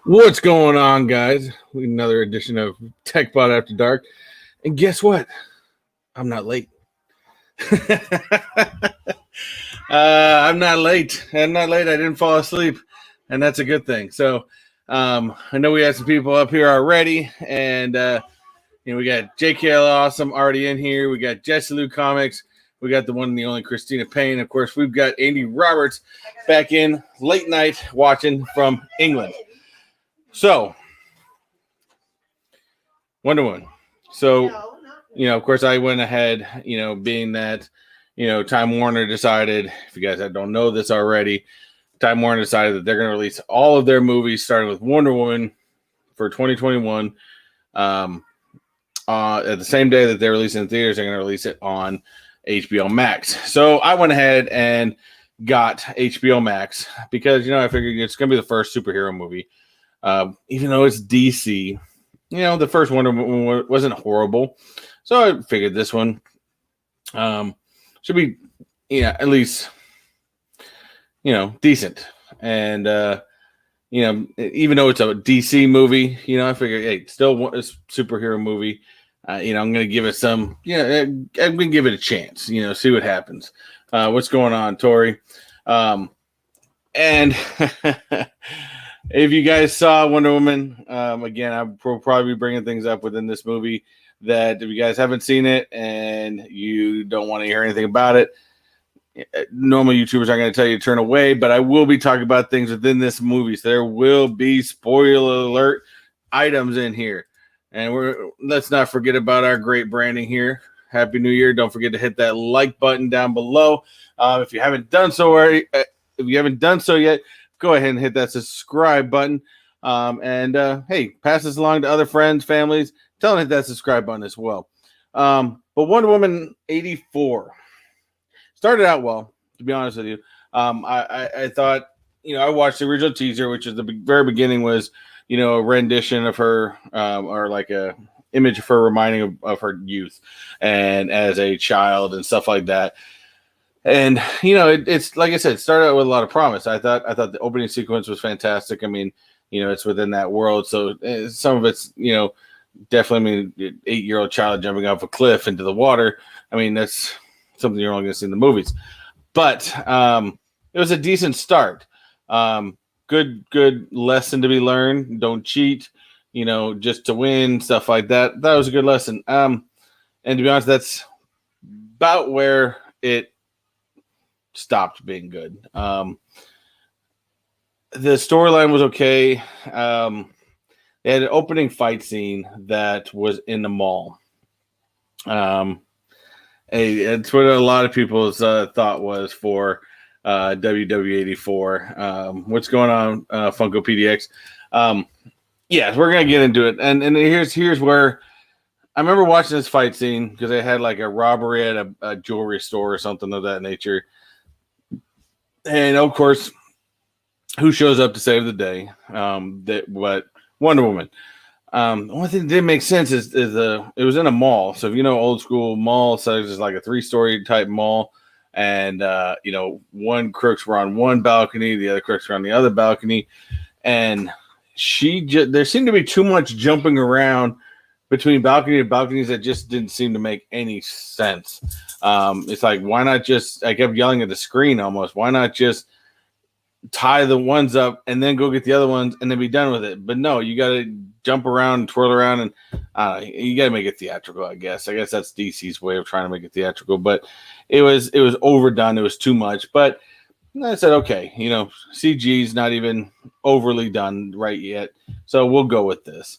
What's going on, guys? Another edition of Techbot After Dark. And guess what? I'm not late. I'm not late. I'm not late. I didn't fall asleep, and that's a good thing. So I know we had some people up here already, and we got JKL Awesome already in here. We got Jesse Lou Comics. We got the one and the only Christina Payne. Of course, we've got Andy Roberts back in late night watching from England. So, Wonder Woman. So, of course, I went ahead, being that, Time Warner decided, if you guys don't know this already, Time Warner decided that they're going to release all of their movies, starting with Wonder Woman for 2021. At the same day that they're releasing in theaters, they're going to release it on HBO Max. So I went ahead and got HBO Max because, I figured it's going to be the first superhero movie. Even though it's DC, the first Wonder Woman wasn't horrible. So I figured this one should be, at least, decent. And, even though it's a DC movie, I figured, hey, it's still a superhero movie. I'm going to give it some, I'm going to give it a chance, see what happens. What's going on, Tori? And if you guys saw Wonder Woman, again, I will probably be bringing things up within this movie that if you guys haven't seen it and you don't want to hear anything about it, normal YouTubers aren't going to tell you to turn away, but I will be talking about things within this movie. So there will be spoiler alert items in here. And let's not forget about our great branding here. Happy New Year. Don't forget to hit that like button down below. If you haven't done so already, yet, go ahead and hit that subscribe button. Hey, pass this along to other friends, families. Tell them to hit that subscribe button as well. But Wonder Woman 84 started out well, to be honest with you. I thought, I watched the original teaser, which is the very beginning was, a rendition of her, or like a image of her reminding of her youth and as a child and stuff like that. And it's like I said, it started out with a lot of promise. I thought the opening sequence was fantastic. I mean, it's within that world, so some of it's definitely. I mean, 8-year-old child jumping off a cliff into the water. I mean, that's something you're only going to see in the movies. But it was a decent start. Good lesson to be learned. Don't cheat. Just to win, stuff like that. That was a good lesson. And to be honest, that's about where it stopped being good. The storyline was okay. They had an opening fight scene that was in the mall. It's what a lot of people's thought was for WW84. What's going on, Funko PDX? Yeah, we're gonna get into it, and here's where I remember watching this fight scene because they had like a robbery at a jewelry store or something of that nature. And of course, who shows up to save the day? Wonder Woman. The only thing that didn't make sense is it was in a mall. So if old school mall size is like a 3-story type mall, and one crooks were on one balcony, the other crooks were on the other balcony, and there seemed to be too much jumping around between balcony to balconies that just didn't seem to make any sense. It's like, why not just, I kept yelling at the screen almost, why not just tie the ones up and then go get the other ones and then be done with it? But no, you got to jump around and twirl around, and you got to make it theatrical, I guess. That's DC's way of trying to make it theatrical, but it was overdone. It was too much. But I said, okay, CG's not even overly done right yet, so we'll go with this.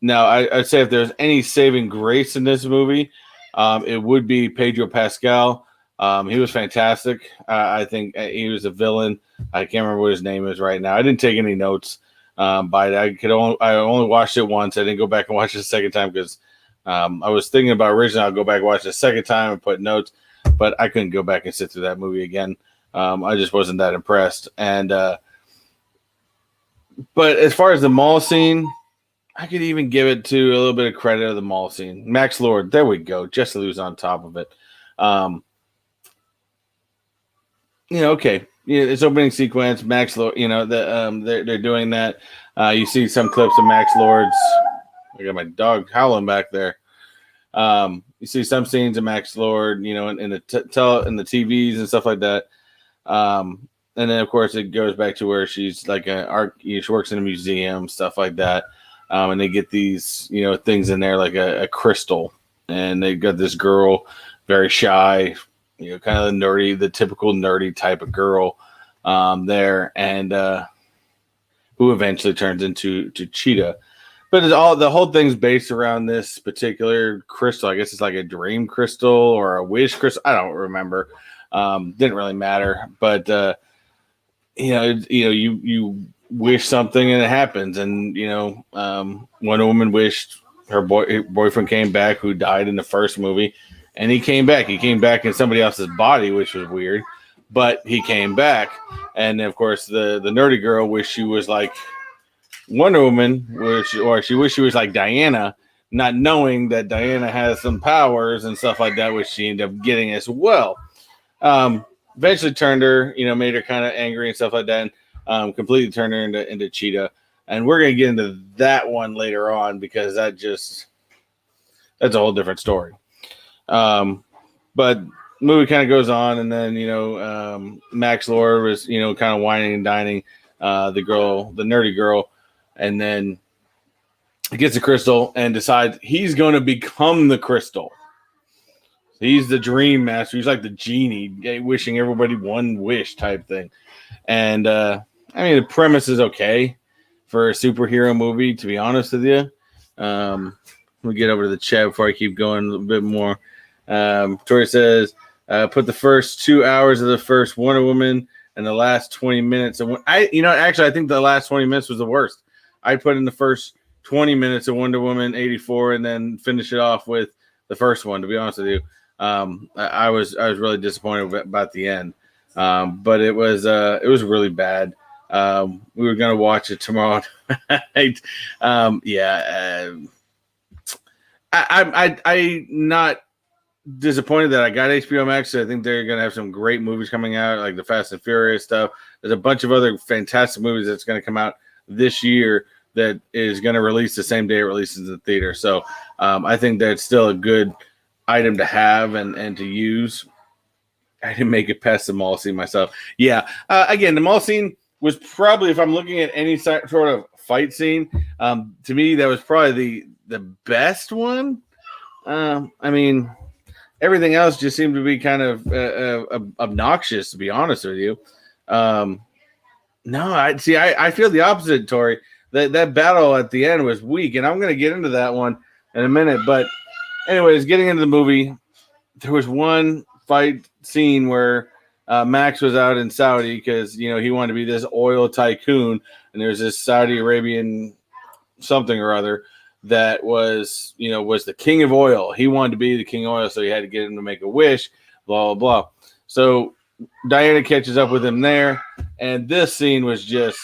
Now, I'd say if there's any saving grace in this movie, it would be Pedro Pascal. He was fantastic. I think he was a villain. I can't remember what his name is right now. I didn't take any notes, but I only watched it once. I didn't go back and watch it a second time because I was thinking about originally I'll go back and watch it a second time and put notes, but I couldn't go back and sit through that movie again. I just wasn't that impressed. And but as far as the mall scene, I could even give it to a little bit of credit of the mall scene. Max Lord, there we go. Jesse Lou's on top of it. Okay, It's opening sequence. Max Lord, they're doing that. You see some clips of Max Lord's. I got my dog howling back there. You see some scenes of Max Lord, in the TVs and stuff like that. And then of course it goes back to where she's like she works in a museum, stuff like that. And they get these, things in there like a crystal, and they got this girl, very shy, kind of the typical nerdy type of girl, there, and who eventually turns into Cheetah. But the whole thing's based around this particular crystal. I guess it's like a dream crystal or a wish crystal. I don't remember. Didn't really matter. But you wish something and it happens. And one woman wished her boyfriend came back, who died in the first movie, and he came back. He came back in somebody else's body, which was weird. But he came back, and of course the nerdy girl wished she was like Wonder Woman, or she wished she was like Diana, not knowing that Diana has some powers and stuff like that, which she ended up getting as well. Eventually turned her, made her kind of angry and stuff like that, and completely turned her into Cheetah. And we're gonna get into that one later on, because that's a whole different story. But movie kind of goes on, and then Max Lord was kind of whining and dining the nerdy girl. And then he gets a crystal and decides he's going to become the crystal. He's the dream master. He's like the genie, wishing everybody one wish type thing. And the premise is okay for a superhero movie, to be honest with you. Let me get over to the chat before I keep going a little bit more. Tori says, put the first 2 hours of the first Wonder Woman and the last 20 minutes. And actually, I think the last 20 minutes was the worst. I put in the first 20 minutes of Wonder Woman 84 and then finish it off with the first one, to be honest with you. I was really disappointed about the end. But it was really bad. We were going to watch it tomorrow night. I'm not disappointed that I got HBO Max. I think they're going to have some great movies coming out, like the Fast and Furious stuff. There's a bunch of other fantastic movies that's going to come out this year that is going to release the same day it releases in the theater. So I think that's still a good item to have and to use. I didn't make it past the mall scene myself. Again, the mall scene was probably, if I'm looking at any sort of fight scene, to me that was probably the best one. Everything else just seemed to be kind of obnoxious, to be honest with you. I feel the opposite, Tori. That battle at the end was weak, and I'm going to get into that one in a minute. But anyways, getting into the movie, there was one fight scene where Max was out in Saudi because he wanted to be this oil tycoon, and there's this Saudi Arabian something or other that was the king of oil. He wanted to be the king of oil, so he had to get him to make a wish, blah, blah, blah. So Diana catches up with him there, and this scene was just,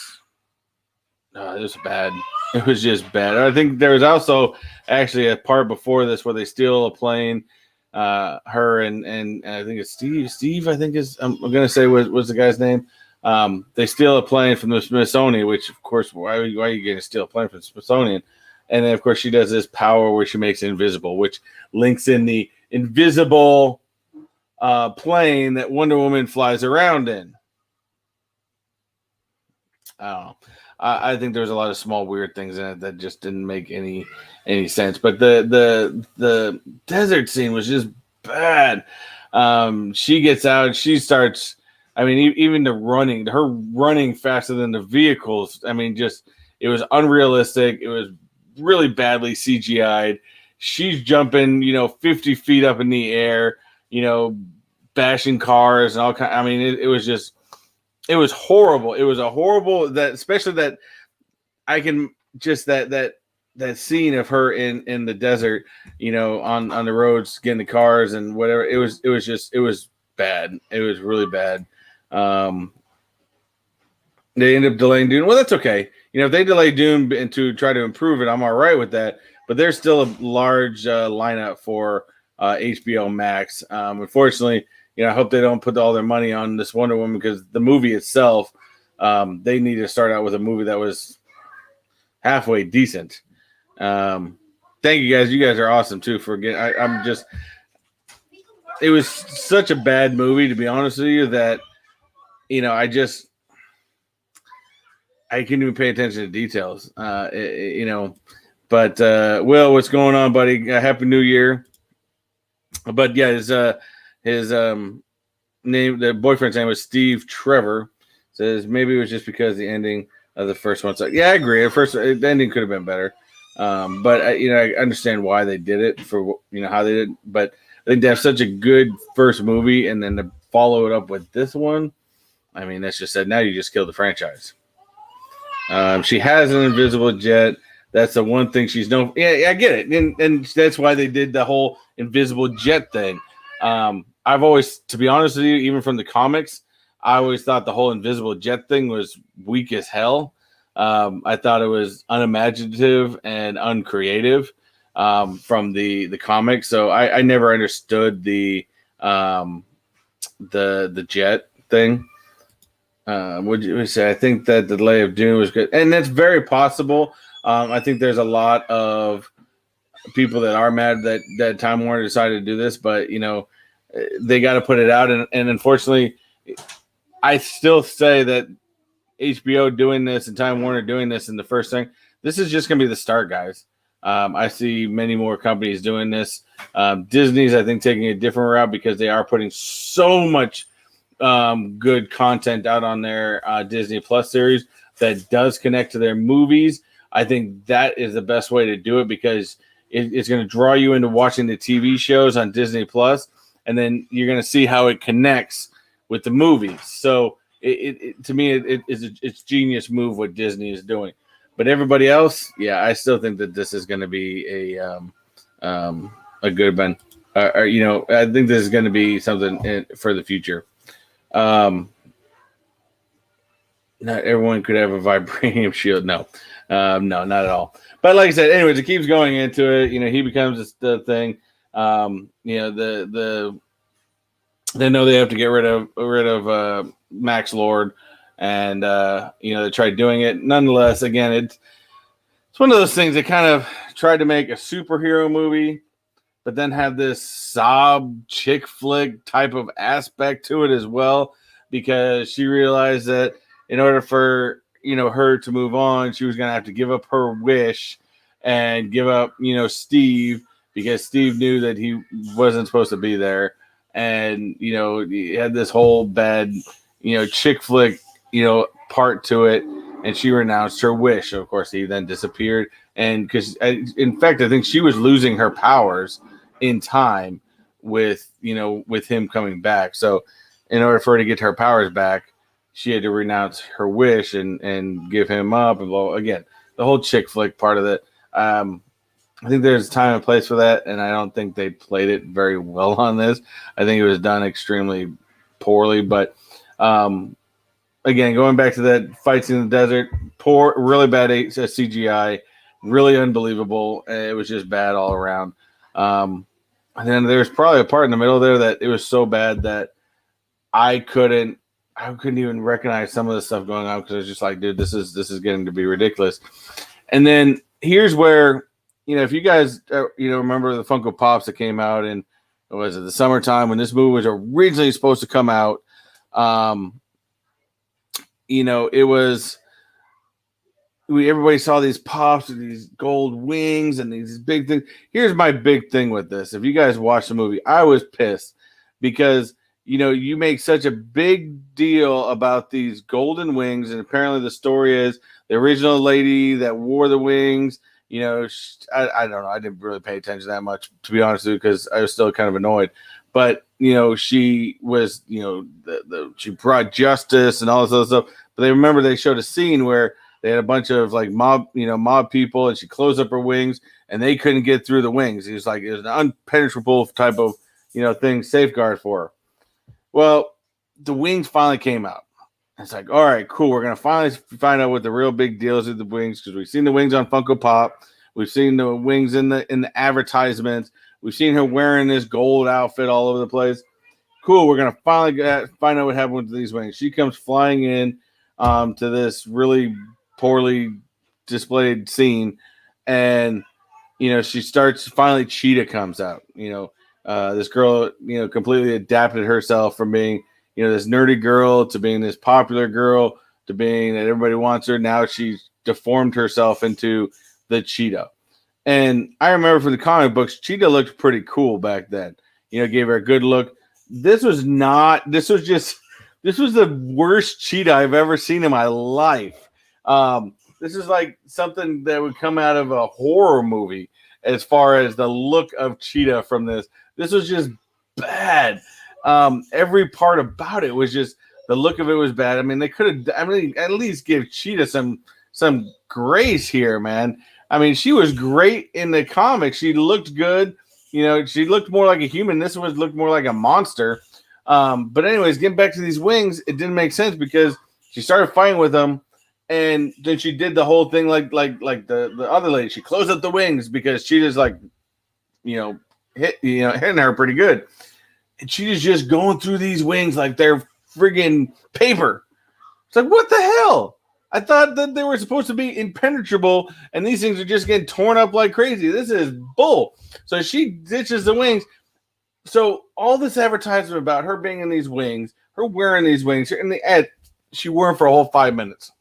it was bad. It was just bad. I think there was also actually a part before this where they steal a plane, her and I think it's Steve. Steve, I think I'm going to say was the guy's name. They steal a plane from the Smithsonian, which, of course, why are you going to steal a plane from the Smithsonian? And then, of course, she does this power where she makes it invisible, which links in the invisible plane that Wonder Woman flies around in. I don't know. I think there's a lot of small weird things in it that just didn't make any sense. But the desert scene was just bad. She gets out. She starts. Even her running faster than the vehicles. It was unrealistic. It was really badly CGI'd. She's jumping, 50 feet up in the air, bashing cars and all kind. It was just. It was horrible. It was a horrible especially that I can just that scene of her in the desert, on the roads getting the cars and whatever. It was bad. It was really bad. They ended up delaying Dune. Well, that's okay. If they delay Dune and to try to improve it, I'm all right with that. But there's still a large lineup for HBO Max. Unfortunately, I hope they don't put all their money on this Wonder Woman, because the movie itself, they need to start out with a movie that was halfway decent. Thank you guys. You guys are awesome too for getting. I'm just. It was such a bad movie, to be honest with you, that I couldn't even pay attention to details. But Will, what's going on, buddy? Happy New Year. But yeah, his name, the boyfriend's name was Steve Trevor. Says maybe it was just because the ending of the first one. So yeah, I agree. At first, the ending could have been better. But I understand why they did it, for how they did. But I think to have such a good first movie and then to follow it up with this one, I mean, that's just said. Now you just killed the franchise. She has an invisible jet. That's the one thing she's known. Yeah, I get it, and that's why they did the whole invisible jet thing. I've always, to be honest with you, even from the comics, I always thought the whole invisible jet thing was weak as hell. I thought it was unimaginative and uncreative from the comics. So I never understood the jet thing. Would you say? I think that the delay of Dune was good, and that's very possible. I think there's a lot of people that are mad that Time Warner decided to do this, but they got to put it out, and unfortunately, I still say that HBO doing this and Time Warner doing this in the first thing, this is just going to be the start, guys. I see many more companies doing this. Disney's, I think, taking a different route because they are putting so much good content out on their Disney Plus series that does connect to their movies. I think that is the best way to do it, because it's going to draw you into watching the TV shows on Disney Plus, and then you're going to see how it connects with the movies. So to me, it's genius move what Disney is doing. But everybody else, yeah, I still think that this is going to be a good one. I think this is going to be something for the future. Not everyone could have a vibranium shield. No, not at all. But like I said, anyways, it keeps going into it. He becomes the thing. They know they have to get rid of Max Lord, and they tried doing it. Nonetheless, again, it's one of those things. They kind of tried to make a superhero movie, but then have this sob chick flick type of aspect to it as well, because she realized that in order for her to move on, she was going to have to give up her wish and give up Steve, because Steve knew that he wasn't supposed to be there, and he had this whole bad chick flick part to it, and she renounced her wish. Of course, he then disappeared, and because in fact I think she was losing her powers in time with him coming back. So in order for her to get her powers back, she had to renounce her wish and give him up. And again, the whole chick flick part of it. I think there's time and place for that, and I don't think they played it very well on this. I think it was done extremely poorly. But again, going back to that fights in the desert, really bad CGI, really unbelievable. It was just bad all around. And then there's probably a part in the middle there that it was so bad that I couldn't even recognize some of the stuff going on, because I was just like, dude, this is getting to be ridiculous. And then here's where, if you guys, remember the Funko Pops that came out in, what was it, the summertime when this movie was originally supposed to come out. It was, everybody saw these pops with these gold wings and these big things. Here's my big thing with this. If you guys watch the movie, I was pissed because you make such a big deal about these golden wings, and apparently the story is the original lady that wore the wings. I don't know. I didn't really pay attention that much, to be honest with you, because I was still kind of annoyed. But she was, she brought justice and all this other stuff. But they showed a scene where they had a bunch of like mob people, and she closed up her wings, and they couldn't get through the wings. It was an unpenetrable type of thing, safeguard for her. Well, the wings finally came out. It's like, all right, cool. We're gonna finally find out what the real big deal is with the wings, because we've seen the wings on Funko Pop, we've seen the wings in the advertisements, we've seen her wearing this gold outfit all over the place. cool. We're gonna finally find out what happened with these wings. She comes flying in to this really poorly displayed scene, and she starts. Finally, Cheetah comes out. This girl, completely adapted herself from being, this nerdy girl to being this popular girl to being that everybody wants her. Now she's deformed herself into the Cheetah. And I remember from the comic books, Cheetah looked pretty cool back then. Gave her a good look. This was the worst Cheetah I've ever seen in my life. This is like something that would come out of a horror movie as far as the look of Cheetah from this. This was just bad. Every part about it was just, the look of it was bad. I mean, they could have, at least give Cheetah some grace here, man. I mean, she was great in the comics. She looked good. She looked more like a human. This looked more like a monster. But anyways, getting back to these wings, it didn't make sense because she started fighting with them, and then she did the whole thing like the other lady. She closed up the wings because Cheetah's like, hitting her pretty good. And Cheetah's just going through these wings like they're friggin' paper. It's like, what the hell? I thought that they were supposed to be impenetrable, and these things are just getting torn up like crazy. This is bull. So she ditches the wings. So all this advertisement about her being in these wings, her wearing these wings, in the ad, she wore them for a whole 5 minutes.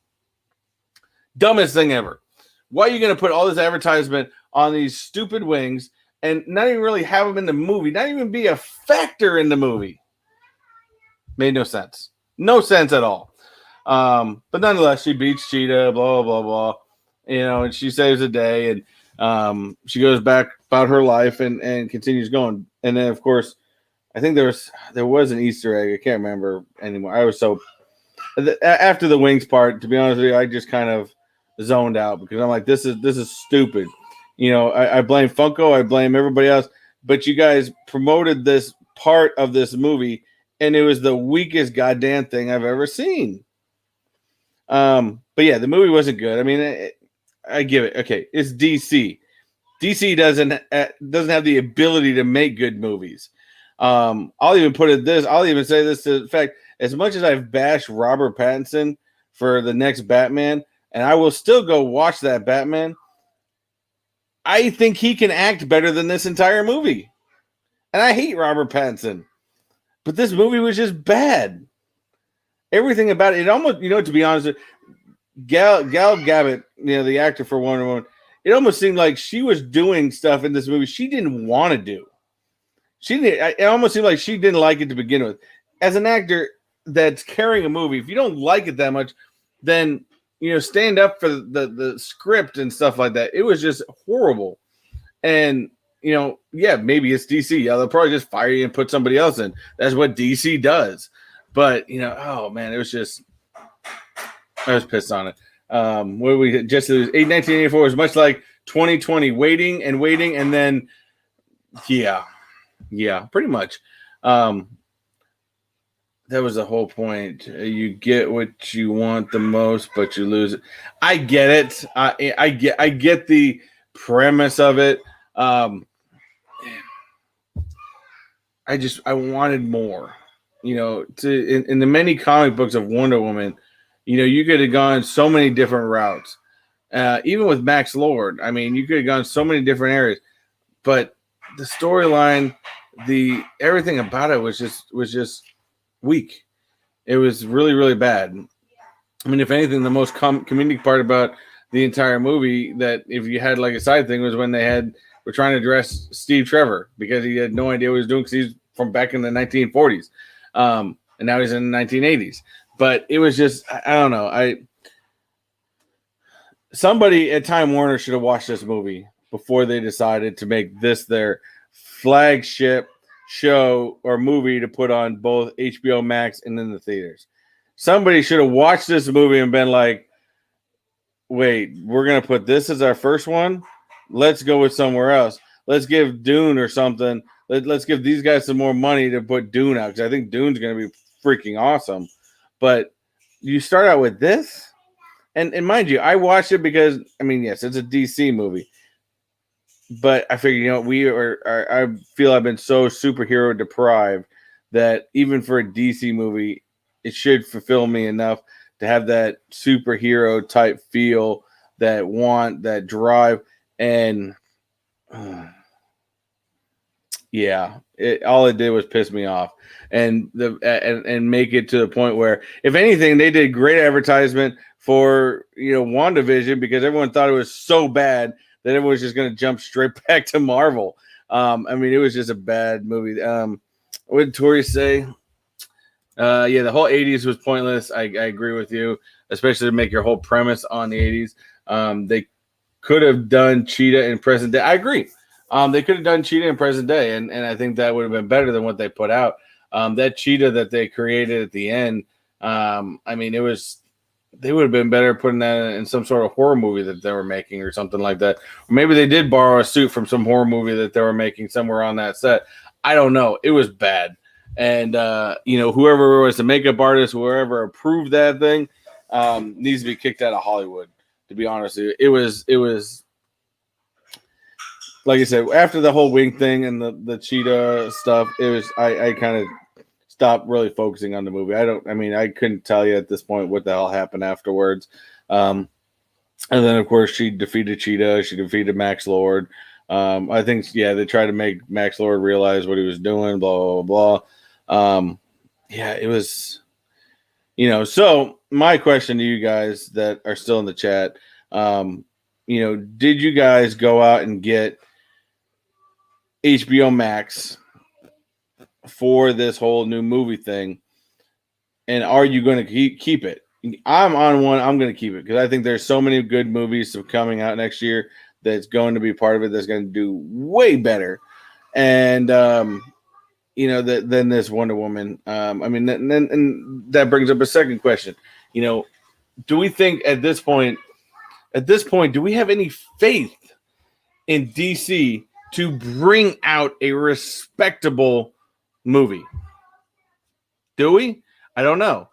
Dumbest thing ever. Why are you going to put all this advertisement on these stupid wings and not even really have them in the movie, not even be a factor in the movie? Made no sense. No sense at all. But nonetheless, she beats Cheetah, blah, blah, blah, and she saves the day, and she goes back about her life and continues going. And then, of course, I think there was an Easter egg. I can't remember anymore. I was so after the wings part, to be honest with you, I just kind of zoned out because I'm like, this is stupid. I blame Funko, I blame everybody else, but you guys promoted this part of this movie, and it was the weakest goddamn thing I've ever seen. But yeah, the movie wasn't good. I mean, I give it, okay, it's DC. DC doesn't have the ability to make good movies. I'll even say this to the fact, as much as I've bashed Robert Pattinson for the next Batman, and I will still go watch that Batman, I think he can act better than this entire movie. And I hate Robert Pattinson, but this movie was just bad. Everything about it almost, to be honest, Gal Gadot, the actor for Wonder Woman, it almost seemed like she was doing stuff in this movie she didn't want to do. It almost seemed like she didn't like it to begin with. As an actor that's carrying a movie, if you don't like it that much, then stand up for the script and stuff like that. It was just horrible. And maybe it's DC. Yeah, they'll probably just fire you and put somebody else in. That's what DC does. But oh man, it was just, I was pissed on it. What we just 1984 was much like 2020, waiting, and then pretty much. That was the whole point. You get what you want the most, but you lose it. I get it. I get the premise of it. I wanted more. In the many comic books of Wonder Woman, you could have gone so many different routes. Even with Max Lord, I mean, you could have gone so many different areas. But the storyline, everything about it was just weak. It was really, really bad. I mean, if anything, the most comedic part about the entire movie, that if you had like a side thing, was when were trying to dress Steve Trevor because he had no idea what he was doing because he's from back in the 1940s. And now he's in the 1980s. But it was just, I don't know. Somebody at Time Warner should have watched this movie before they decided to make this their flagship show or movie to put on both HBO Max and in the theaters. Somebody should have watched this movie and been like, wait, we're going to put this as our first one? Let's go with somewhere else. Let's give Dune or something. Let's give these guys some more money to put Dune out, because I think Dune's going to be freaking awesome. But you start out with this? And mind you, I watched it because, I mean, yes, it's a DC movie. But I figure, I feel I've been so superhero deprived that even for a DC movie, it should fulfill me enough to have that superhero type feel, that drive, and yeah, all it did was piss me off, and make it to the point where, if anything, they did great advertisement for WandaVision, because everyone thought it was so bad that everyone was just going to jump straight back to Marvel. I mean, it was just a bad movie. What did Tori say? Yeah, the whole 80s was pointless. I agree with you, especially to make your whole premise on the 80s. They could have done Cheetah in present day. I agree. They could have done Cheetah in present day, and I think that would have been better than what they put out. That Cheetah that they created at the end, I mean, they would have been better putting that in some sort of horror movie that they were making or something like that. Or maybe they did borrow a suit from some horror movie that they were making somewhere on that set. I don't know. It was bad. And, whoever was the makeup artist, whoever approved that thing, needs to be kicked out of Hollywood, to be honest with you. It was, like I said, after the whole wing thing and the cheetah stuff, I kind of stopped really focusing on the movie. I couldn't tell you at this point what the hell happened afterwards. And then, of course, she defeated Cheetah. She defeated Max Lord. I think, they tried to make Max Lord realize what he was doing, blah, blah, blah. It was, so my question to you guys that are still in the chat, did you guys go out and get HBO Max for this whole new movie thing? And are you going to keep it? I'm on one. I'm going to keep it because I think there's so many good movies coming out next year that's going to be part of it that's going to do way better. And, than this Wonder Woman. And that brings up a second question. Do we think at this point, do we have any faith in DC to bring out a respectable movie? Do we? I don't know.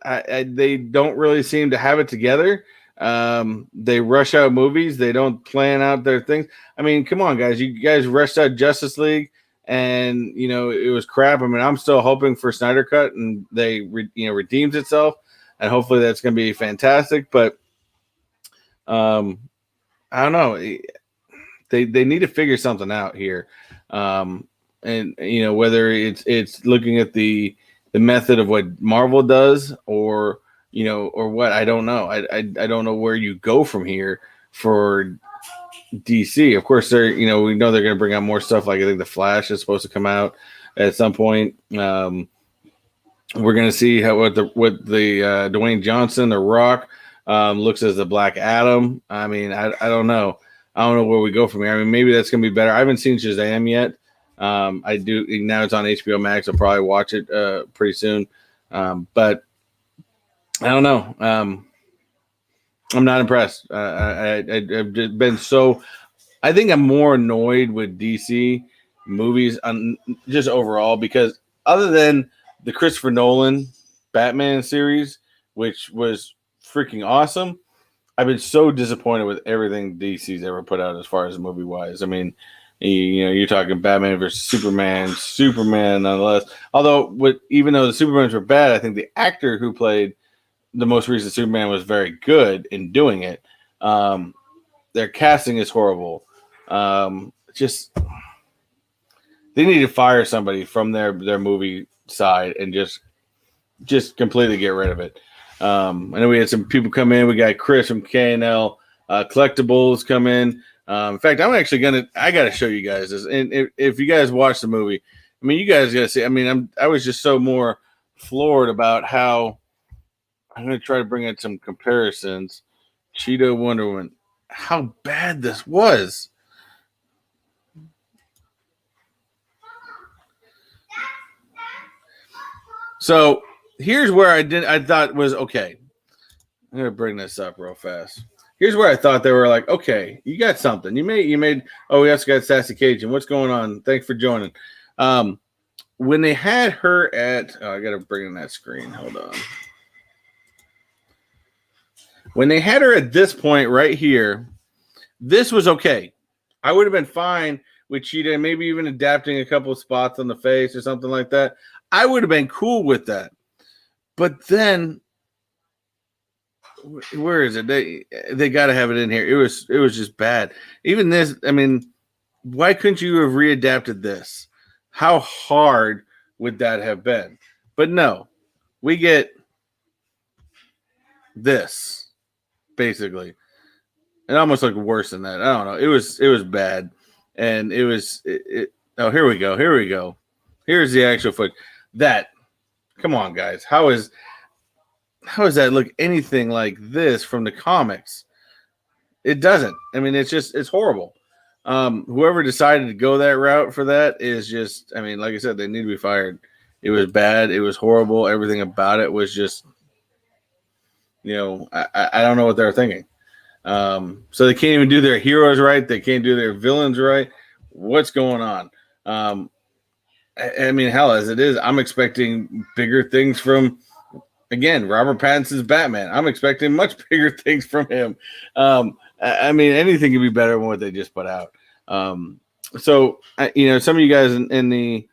They don't really seem to have it together. They rush out movies. They don't plan out their things. I mean, come on, guys. You guys rushed out Justice League, and it was crap. I mean, I'm still hoping for Snyder Cut, and they redeems itself, and hopefully that's going to be fantastic. But I don't know. They need to figure something out here. And whether it's looking at the method of what Marvel does, or what, I don't know. I don't know where you go from here for DC. Of course, we know they're going to bring out more stuff. Like, I think the Flash is supposed to come out at some point. We're going to see what the Dwayne Johnson, The Rock, looks as the Black Adam. I mean, I don't know. I don't know where we go from here. I mean, maybe that's going to be better. I haven't seen Shazam yet. I do. Now it's on HBO Max. I'll probably watch it pretty soon. But I don't know. I'm not impressed. I've just been so. I think I'm more annoyed with DC movies just overall, because other than the Christopher Nolan Batman series, which was freaking awesome, I've been so disappointed with everything DC's ever put out as far as movie wise. I mean, you're talking Batman versus Superman nonetheless. Although, even though the Supermans were bad, I think the actor who played the most recent Superman was very good in doing it. Their casting is horrible. Just they need to fire somebody from their movie side and just completely get rid of it. I know we had some people come in. We got Chris from K&L Collectibles come in. In fact, I got to show you guys this. And if you guys watch the movie, I mean, you guys got to see. I mean, I was just so more floored about how. I'm going to try to bring in some comparisons. Cheetah, Wonder Woman. How bad this was. So here's where I thought was okay. I'm going to bring this up real fast. Here's where I thought they were like, okay, you got something. You made. Oh, we also got Sassy Cajun. What's going on? Thanks for joining. When they had her at, I got to bring in that screen. Hold on. When they had her at this point right here, this was okay. I would have been fine with Cheetah and maybe even adapting a couple of spots on the face or something like that, I would have been cool with that. But then, where is it? They got to have it in here. It was just bad. Even this, I mean, why couldn't you have readapted this? How hard would that have been? But no, we get this basically. It almost looked worse than that. I don't know. It was bad, and it was. Oh, here we go. Here's the actual footage. Come on, guys. How does that look anything like this from the comics? It doesn't. I mean, it's horrible. Whoever decided to go that route for that is just. I mean, like I said, they need to be fired. It was bad. It was horrible. Everything about it was just. I don't know what they're thinking. So they can't even do their heroes right. They can't do their villains right. What's going on? I mean, hell, as it is, I'm expecting bigger things from, again, Robert Pattinson's Batman. I'm expecting much bigger things from him. I mean, anything could be better than what they just put out. So some of you guys in the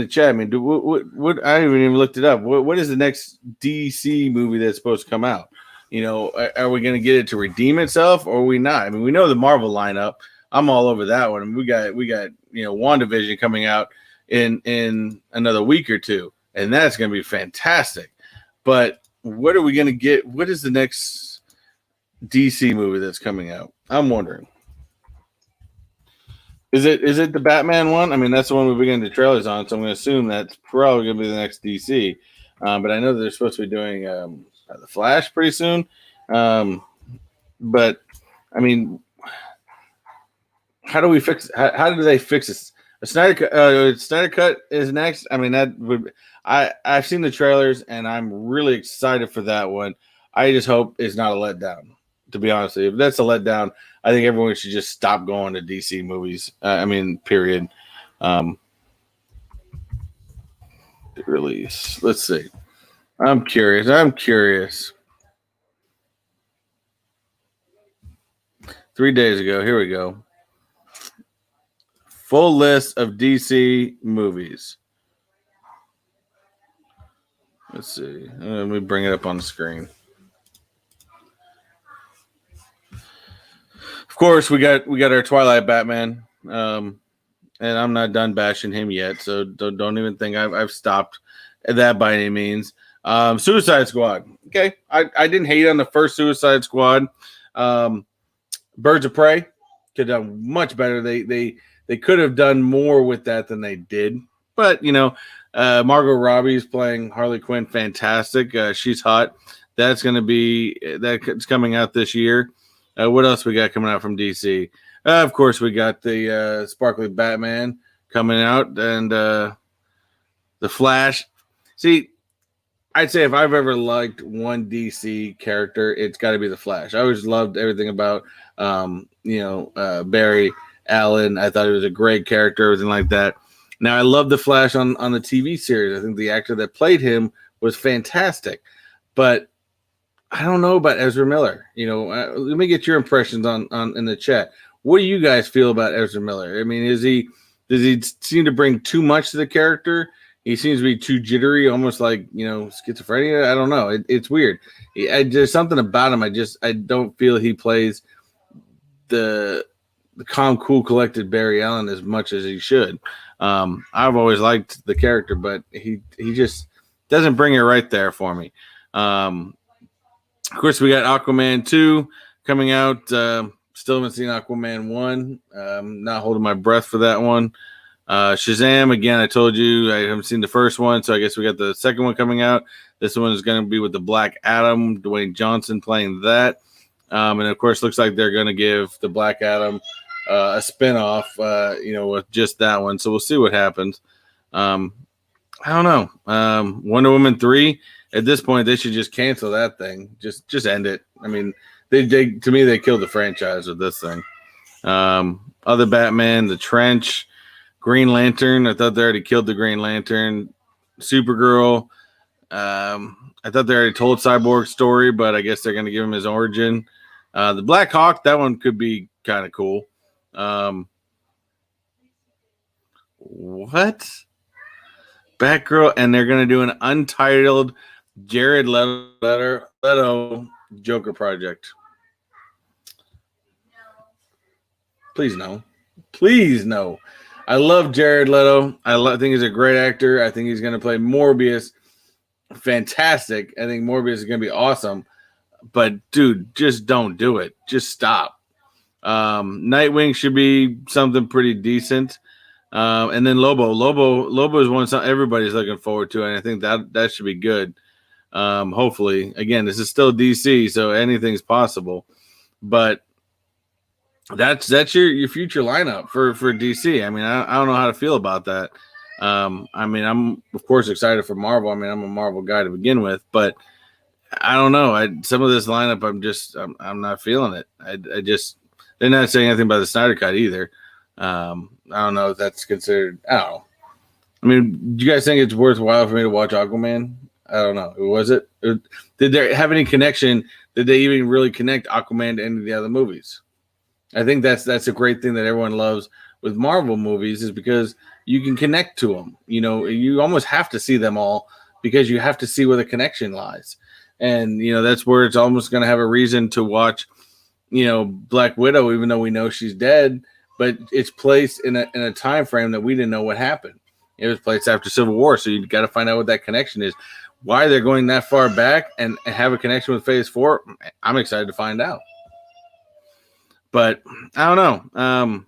chat, I mean, what I haven't even looked it up. What is the next DC movie that's supposed to come out? Are we going to get it to redeem itself, or are we not? I mean, we know the Marvel lineup. I'm all over that one. I mean, we got WandaVision coming out in another week or two, and that's going to be fantastic. But what are we going to get? What is the next DC movie that's coming out? I'm wondering. Is it the Batman one? I mean, that's the one we're beginning the trailers on, so I'm going to assume that's probably going to be the next DC. But I know that they're supposed to be doing the Flash pretty soon. But I mean, how do we fix? How do they fix this? A Snyder Cut is next. I mean, that would. I've seen the trailers and I'm really excited for that one. I just hope it's not a letdown. To be honest with you, if that's a letdown, I think everyone should just stop going to DC movies. Period. Release. Let's see. I'm curious. 3 days ago. Here we go. Full list of DC movies. Let's see. Let me bring it up on the screen. Of course, we got our Twilight Batman, and I'm not done bashing him yet, so don't even think I've stopped that by any means. Suicide Squad. Okay, I didn't hate on the first Suicide Squad. Birds of Prey could have done much better. They could have done more with that than they did. But Margot Robbie's playing Harley Quinn, fantastic. She's hot. That's coming out this year. What else we got coming out from DC? Of course, we got the Sparkly Batman coming out, and the Flash. See, I'd say if I've ever liked one DC character, it's got to be the Flash. I always loved everything about Barry Allen. I thought he was a great character, everything like that. Now, I love the Flash on the TV series. I think the actor that played him was fantastic, but I don't know about Ezra Miller. Let me get your impressions on in the chat. What do you guys feel about Ezra Miller? I mean, does he seem to bring too much to the character? He seems to be too jittery, almost like schizophrenia. I don't know. It's weird. There's something about him. I don't feel he plays the calm, cool, collected Barry Allen as much as he should. I've always liked the character, but he just doesn't bring it right there for me. Of course, we got Aquaman 2 coming out. Still haven't seen Aquaman 1. Not holding my breath for that one. Shazam, again, I told you I haven't seen the first one, so I guess we got the second one coming out. This one is going to be with the Black Adam, Dwayne Johnson playing that. And, of course, looks like they're going to give the Black Adam a spinoff, with just that one. So we'll see what happens. I don't know. Wonder Woman 3. At this point, they should just cancel that thing. Just end it. I mean, to me, they killed the franchise with this thing. Other Batman, The Trench, Green Lantern. I thought they already killed the Green Lantern. Supergirl. I thought they already told Cyborg's story, but I guess they're going to give him his origin. The Black Hawk, that one could be kind of cool. What? Batgirl, and they're gonna do an untitled Jared Leto Joker project. Please no. Please no. I love Jared Leto. think he's a great actor. I think he's going to play Morbius. Fantastic. I think Morbius is going to be awesome. But, dude, just don't do it. Just stop. Nightwing should be something pretty decent. And then Lobo is one everybody's looking forward to, and I think that should be good. Hopefully. Again, this is still DC, so anything's possible. But that's your future lineup for DC. I mean, I don't know how to feel about that. I mean, I'm of course excited for Marvel. I mean, I'm a Marvel guy to begin with, but I don't know. Some of this lineup, I'm not feeling it. I just they're not saying anything about the Snyder Cut either. I don't know if that's considered. I don't know. I mean, do you guys think it's worthwhile for me to watch Aquaman? I don't know. Was it? Did they have any connection? Did they even really connect Aquaman to any of the other movies? I think that's a great thing that everyone loves with Marvel movies is because you can connect to them. You know, you almost have to see them all because you have to see where the connection lies. And, you know, that's where it's almost going to have a reason to watch, you know, Black Widow, even though we know she's dead, but it's placed in a time frame that we didn't know what happened. It was placed after Civil War. So you got to find out what that connection is. Why they're going that far back and have a connection with Phase 4, I'm excited to find out. But I don't know.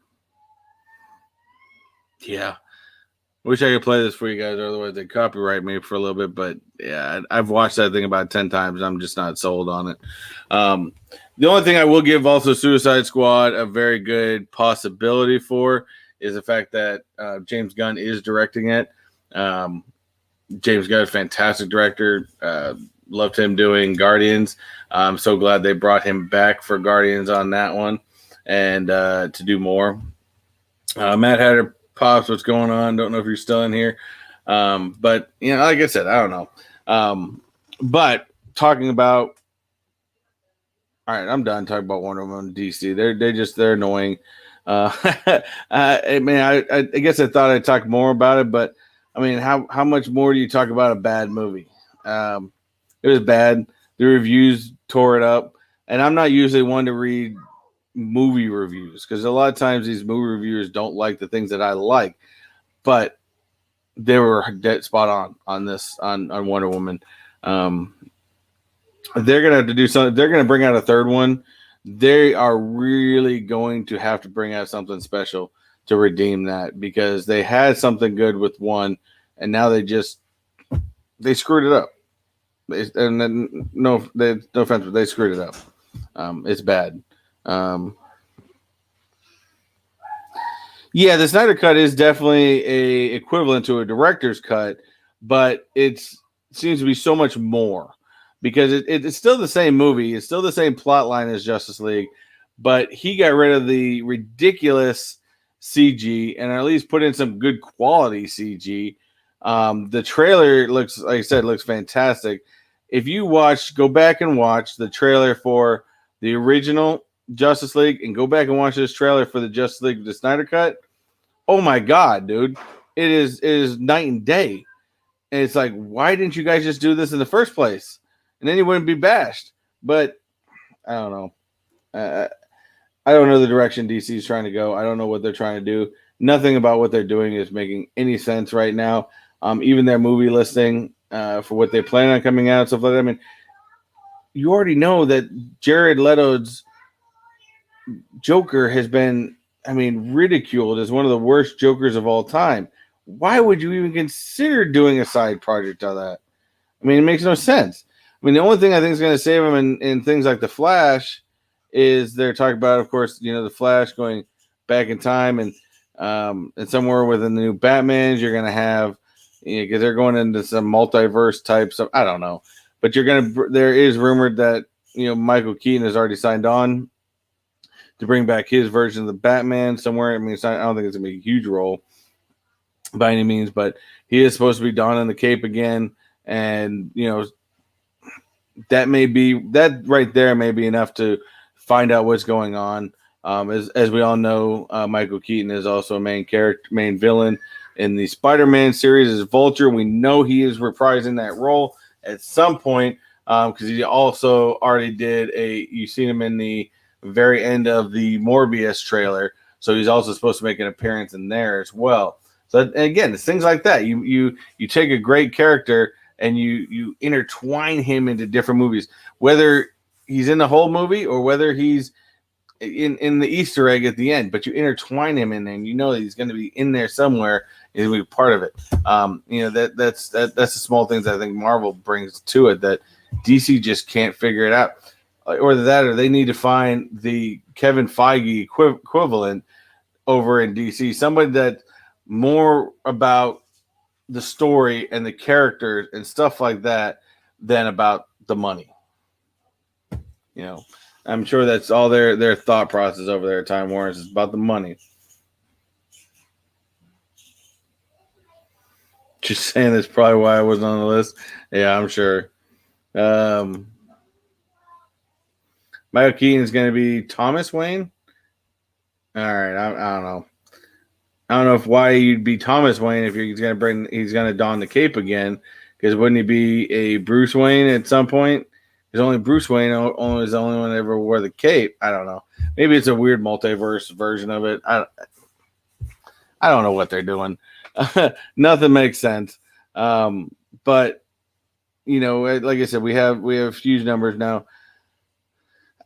Yeah. Wish I could play this for you guys, otherwise they copyright me for a little bit. But yeah, I've watched that thing about 10 times. I'm just not sold on it. The only thing I will give also Suicide Squad a very good possibility for is the fact that James Gunn is directing it. James Gunn, fantastic director. Loved him doing Guardians. I'm so glad they brought him back for Guardians on that one and to do more. Matt Hatter Pops, what's going on? Don't know if you're still in here. But, you know, like I said, I don't know. But talking about, all right, I'm done talking about Wonder Woman DC. They're annoying. I mean, I guess I thought I'd talk more about it, but I mean, how much more do you talk about a bad movie? It was bad. The reviews tore it up. And I'm not usually one to read movie reviews because a lot of times these movie reviewers don't like the things that I like. But they were dead spot on this, on Wonder Woman. They're going to have to do something. They're going to bring out a third one. They are really going to have to bring out something special to redeem that because they had something good with one and now they screwed it up. And then no offense, but they screwed it up. It's bad. Yeah, the Snyder Cut is definitely a equivalent to a director's cut, but it seems to be so much more because it's still the same movie. It's still the same plot line as Justice League, but he got rid of the ridiculous CG and at least put in some good quality CG. The trailer looks, like I said, looks fantastic. If you go back and watch the trailer for the original Justice League and go back and watch this trailer for the Justice League, the Snyder Cut, oh my God, dude. It is night and day. And it's like, why didn't you guys just do this in the first place? And then you wouldn't be bashed. But I don't know. I don't know the direction DC is trying to go. I don't know what they're trying to do. Nothing about what they're doing is making any sense right now. Even their movie listing for what they plan on coming out, stuff like that. I mean, you already know that Jared Leto's Joker has been, ridiculed as one of the worst Jokers of all time. Why would you even consider doing a side project on that? I mean, it makes no sense. I mean, the only thing I think is going to save him in things like The Flash is they're talking about, of course, The Flash going back in time and somewhere within the new Batmans, you're going to have, because they're going into some multiverse type stuff. I don't know. But there is rumored that, Michael Keaton has already signed on to bring back his version of the Batman somewhere. I mean, I don't think it's going to be a huge role by any means, but he is supposed to be donning the cape again. And, that right there may be enough to find out what's going on. As we all know, Michael Keaton is also a main villain in the Spider-Man series as Vulture. We know he is reprising that role at some point because he also already did you've seen him in the very end of the Morbius trailer. So he's also supposed to make an appearance in there as well. So again, it's things like that. You take a great character and you intertwine him into different movies, whether he's in the whole movie or whether he's in the Easter egg at the end, but you intertwine him in there, and you know that he's going to be in there somewhere. He's going to be part of it. That's the small things I think Marvel brings to it that DC just can't figure it out, or they need to find the Kevin Feige equivalent over in DC, somebody that more about the story and the characters and stuff like that than about the money. I'm sure that's all their thought process over there at Time Warner is about the money. Just saying that's probably why I wasn't on the list. Yeah, I'm sure. Michael Keaton is going to be Thomas Wayne. All right, I don't know. I don't know why you'd be Thomas Wayne if he's going to don the cape again, because wouldn't he be a Bruce Wayne at some point? Because only Bruce Wayne is the only one that ever wore the cape. I don't know. Maybe it's a weird multiverse version of it. I don't know what they're doing. Nothing makes sense. But like I said, we have huge numbers now.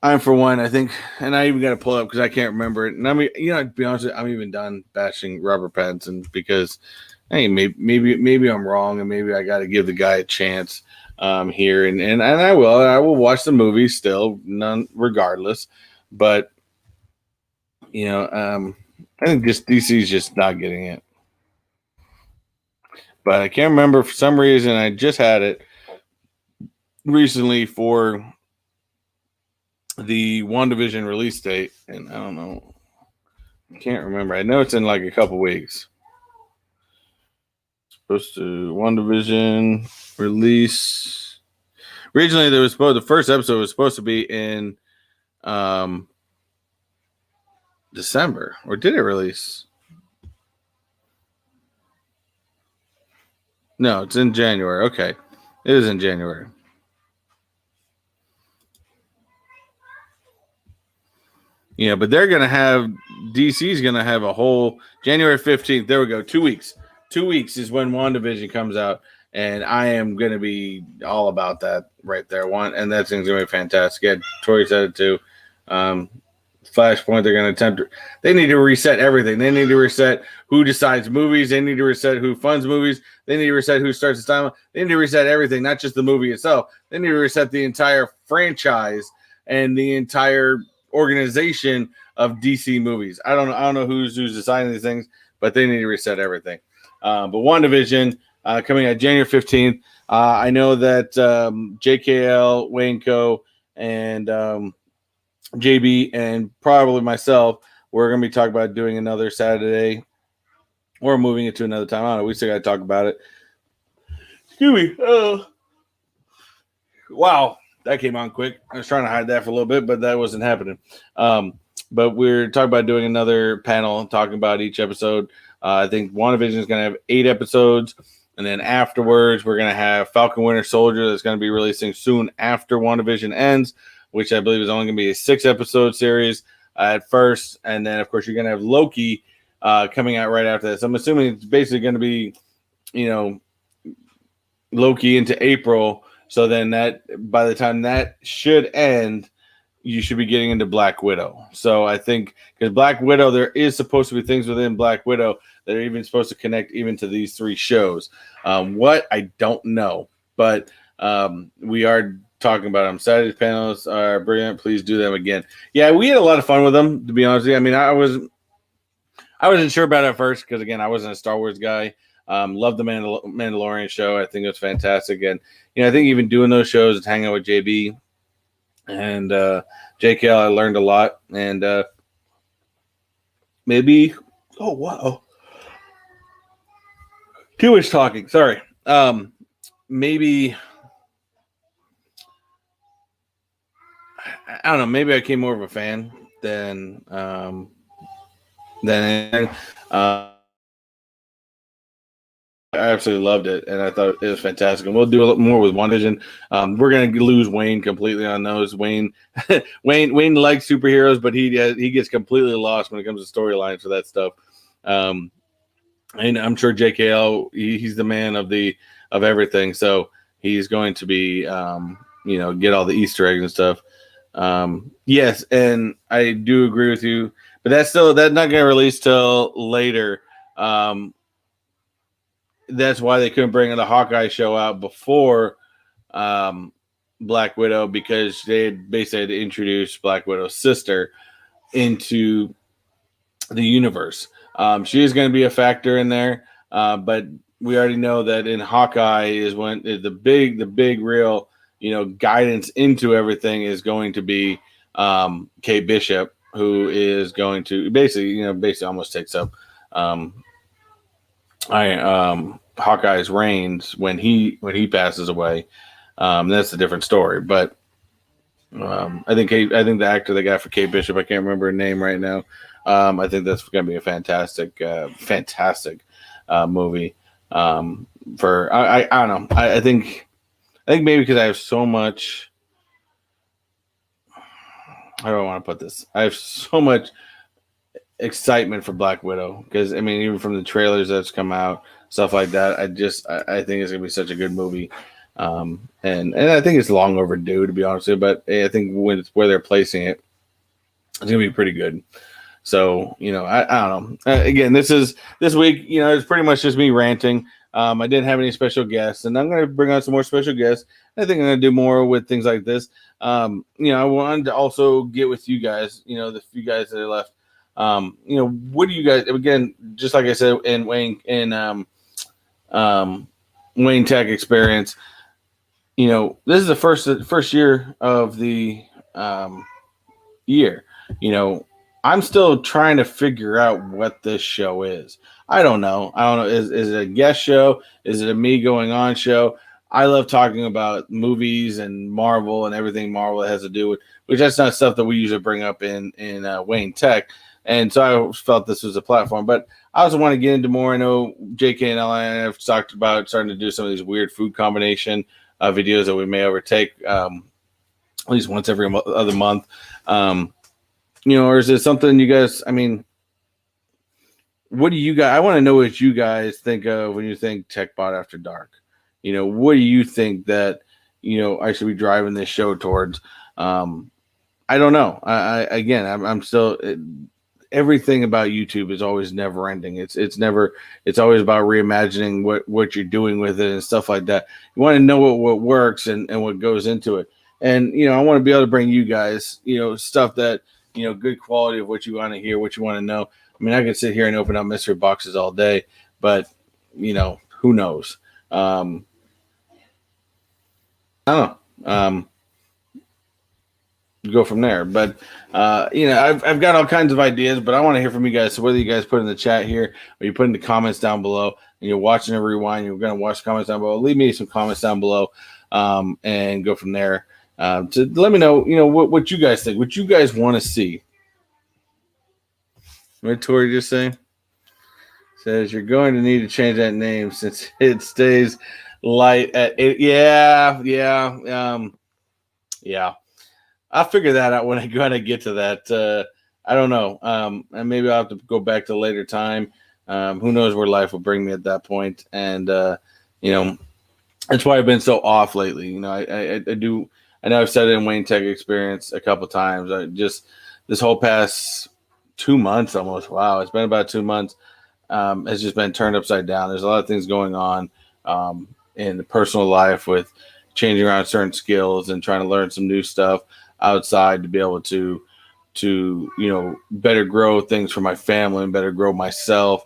I'm for one, I think, and I even got to pull up because I can't remember it. And I mean, to be honest with you, I'm even done bashing Robert Pattinson because, hey, maybe I'm wrong, and maybe I got to give the guy a chance here, and I will watch the movie still, none regardless. But I think just DC's just not getting it. But I can't remember for some reason. I just had it recently for the WandaVision release date, and I don't know. I can't remember. I know it's in like a couple weeks. Supposed to WandaVision release. Originally, the first episode was supposed to be in December, or did it release? No, it's in January. Okay, it is in January. Yeah, but they're gonna have DC's gonna have a whole January 15th. There we go. 2 weeks. 2 weeks is when WandaVision comes out, and I am gonna be all about that right there. And that thing's gonna be fantastic. Yeah, Tori said it too. Flashpoint, they're gonna attempt. They need to reset everything. They need to reset who decides movies. They need to reset who funds movies. They need to reset who starts the timeline. They need to reset everything, not just the movie itself. They need to reset the entire franchise and the entire organization of DC movies. I don't know who's deciding these things, but they need to reset everything. But WandaVision coming out January 15th. I know that JKL, Wayne Co, and JB, and probably myself, we're going to be talking about doing another Saturday or moving it to another time. I don't know. We still got to talk about it. Excuse me. Wow. That came on quick. I was trying to hide that for a little bit, but that wasn't happening. But we're talking about doing another panel talking about each episode. I think WandaVision is going to have 8 episodes. And then afterwards, we're going to have Falcon Winter Soldier that's going to be releasing soon after WandaVision ends, which I believe is only going to be a 6-episode series at first. And then, of course, you're going to have Loki coming out right after that. So I'm assuming it's basically going to be, Loki into April. So then that by the time that should end, you should be getting into Black Widow. So I think because Black Widow, there is supposed to be things within Black Widow that are even supposed to connect even to these 3 shows. What? I don't know. But we are talking about them. Saturday's panels are brilliant. Please do them again. Yeah, we had a lot of fun with them, to be honest with you. I mean, I wasn't sure about it at first because, again, I wasn't a Star Wars guy. Loved the Mandalorian show. I think it was fantastic. And, I think even doing those shows and hanging out with JB and JKL, I learned a lot. And maybe, oh, wow. Too much talking. Sorry. Maybe, I don't know. Maybe I became more of a fan than anything. I absolutely loved it, and I thought it was fantastic. And we'll do a little more with WandaVision. We're gonna lose Wayne completely on those. Wayne, Wayne likes superheroes, but he gets completely lost when it comes to storylines for that stuff. And I'm sure JKL, he's the man of everything, so he's going to be get all the Easter eggs and stuff. Yes, and I do agree with you, but that's not going to release till later. That's why they couldn't bring the Hawkeye show out before Black Widow, because they had basically had to introduce Black Widow's sister into the universe. She is going to be a factor in there, but we already know that in Hawkeye is when the big real guidance into everything is going to be Kate Bishop, who is going to basically almost takes up Hawkeye's reigns when he passes away. That's a different story, but I think the actor they got for Kate Bishop, I can't remember her name right now. I think that's going to be a fantastic movie. For I don't know. I think maybe because I have so much. How do I want to put this? I have so much excitement for Black Widow, because I mean, even from the trailers that's come out, stuff like that, I think it's gonna be such a good movie, and I think it's long overdue, to be honest with you, but I think when it's where they're placing it, it's gonna be pretty good. So I don't know. Again, this week, it's pretty much just me ranting. I didn't have any special guests, and I'm going to bring on some more special guests. I think I'm going to do more with things like this. I wanted to also get with you guys, the few guys that are left. What do you guys, again, just like I said in Wayne Tech Experience, this is the first year of the year. I'm still trying to figure out what this show is. I don't know. Is it a guest show? Is it a me going on show? I love talking about movies and Marvel and everything Marvel has to do with, which that's not stuff that we usually bring up in Wayne Tech. And so I felt this was a platform. But I also want to get into more. I know JK and I have talked about starting to do some of these weird food combination videos that we may overtake at least once every other month. Or is it something you guys, I mean, what do you guys, I want to know what you guys think of when you think Techbot After Dark. What do you think that, I should be driving this show towards? I don't know. I'm still, everything about YouTube is always never ending. It's always about reimagining what you're doing with it and stuff like that. You want to know what works and what goes into it. And, I want to be able to bring you guys, stuff that, good quality of what you want to hear, what you want to know. I mean, I could sit here and open up mystery boxes all day, but, who knows? I don't know. Go from there. But, I've got all kinds of ideas, but I want to hear from you guys. So whether you guys put in the chat here or you put in the comments down below and you're watching a rewind, you're going to watch the comments down below, leave me some comments down below and go from there. To let me know, what you guys think, what you guys want to see. What Tori just saying? Says you're going to need to change that name since it stays light at 8. Yeah. I'll figure that out when I gotta get to that. I don't know. And maybe I'll have to go back to a later time. Who knows where life will bring me at that point. And that's why I've been so off lately. I know I've said it in Wayne Tech Experience a couple times. I just this whole past 2 months almost. Wow, it's been about 2 months. Has just been turned upside down. There's a lot of things going on in the personal life with changing around certain skills and trying to learn some new stuff outside to be able to better grow things for my family and better grow myself.